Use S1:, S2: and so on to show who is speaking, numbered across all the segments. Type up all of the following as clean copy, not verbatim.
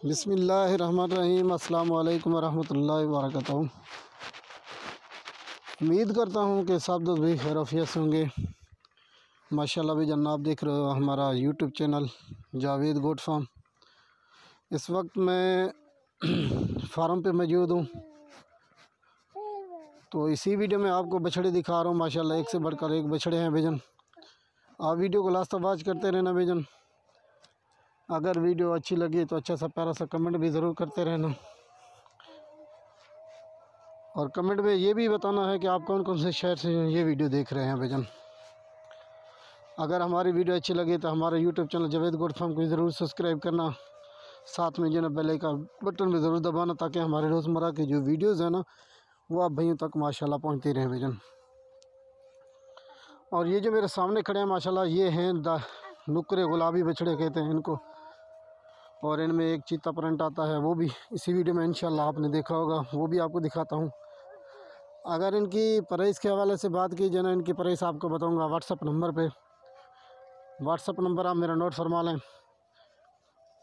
S1: बिस्मिल्लाहिर्रहमानिर्रहीम। अस्सलाम वालेकुम वरहमतुल्लाहि वबरकातुहू। उम्मीद करता हूँ कि सब दोस्त भी खैरियत से होंगे। माशाल्लाह भी जनाब, देख रहे हो हमारा YouTube channel Javed goat farm. इस वक्त मैं फार्म पे मौजूद हूँ, तो इसी वीडियो में आपको बछड़े दिखा रहा हूँ। माशाल्लाह एक से बढ़कर एक बछड़े हैं बेजन। आप वीडियो को लास्ट तक वॉच करते रहना बेजन। अगर वीडियो अच्छी लगी तो अच्छा सा प्यारा सा कमेंट भी ज़रूर करते रहना, और कमेंट में ये भी बताना है कि आप कौन कौन से शहर से ये वीडियो देख रहे हैं बेजन। अगर हमारी वीडियो अच्छी लगी तो हमारे YouTube channel Javed goat farm को ज़रूर सब्सक्राइब करना, साथ में जो ना बेल का बटन भी ज़रूर दबाना, ताकि हमारे रोज़मर्रा की जो वीडियोज़ हैं ना वो आप भाइयों तक माशाल्लाह पहुँचती रहें बेजन। और ये जो मेरे सामने खड़े हैं माशाल्लाह, ये हैं नुकरे गुलाबी बछड़े कहते हैं इनको, और इनमें एक चीता प्रिंट आता है, वो भी इसी वीडियो में इंशाल्लाह आपने देखा होगा, वो भी आपको दिखाता हूँ। अगर इनकी प्राइस के हवाले से बात की जाए ना, इनकी प्राइस आपको बताऊँगा व्हाट्सअप नंबर पे। व्हाट्सअप नंबर आप मेरा नोट फरमा लें,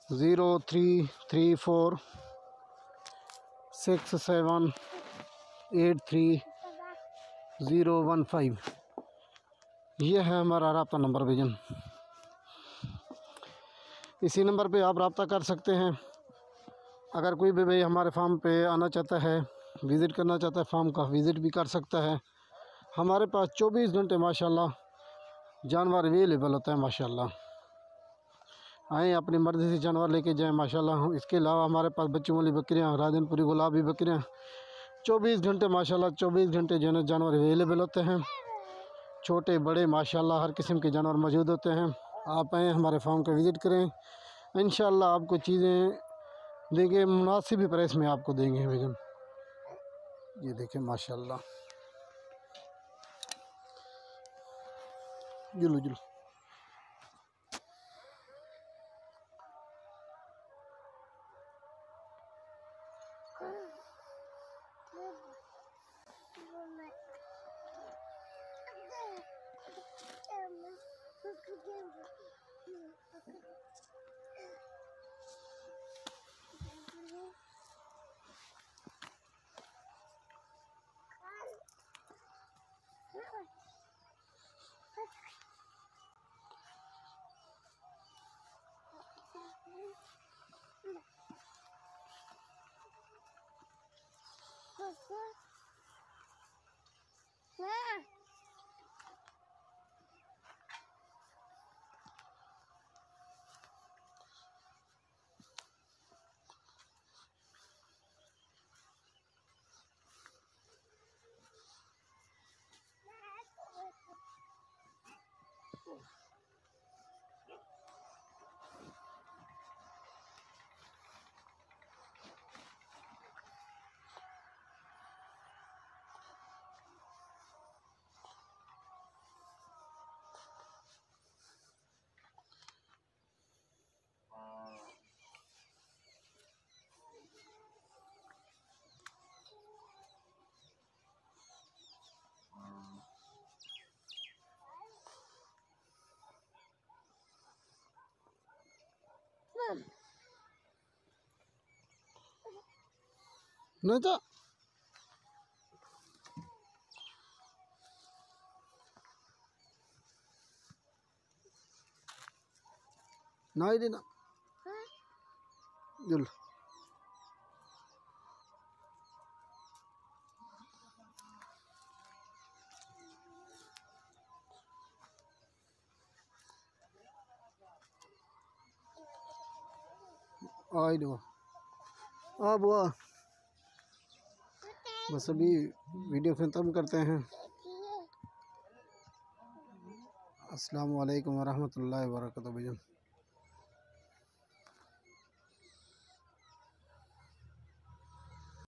S1: 033467830015। ये है हमारा रब्ता नंबर बेजन। इसी नंबर पे आप रब्ता कर सकते हैं। अगर कोई भी भाई हमारे फार्म पे आना चाहता है, विज़िट करना चाहता है, फार्म का विज़िट भी कर सकता है। हमारे पास 24 घंटे माशाल्लाह जानवर अवेलेबल होता है माशाल्लाह। आएँ अपनी मर्ज़ी से जानवर लेके जाएँ माशाल्लाह। इसके अलावा हमारे पास बच्चों वाली बकरियाँ, राजनपुरी गुलाबी बकरियाँ 24 घंटे माशाल्लाह 24 घंटे जो है जानवर अवेलेबल होते हैं। छोटे बड़े माशाल्लाह हर किस्म के जानवर मौजूद होते हैं। आप आएँ हमारे फार्म का विज़िट करें, इंशाल्लाह आपको चीज़ें देंगे, मुनासिब प्राइस में आपको देंगे बेगम। ये देखें माशाल्लाह, जुलू जुलू। नहीं तो ना ही देना जुल। आई दो अब हुआ, बस अभी वीडियो ख़त्म करते हैं। अस्सलाम वालेकुम वरहमतुल्लाहि वबरकातुहू।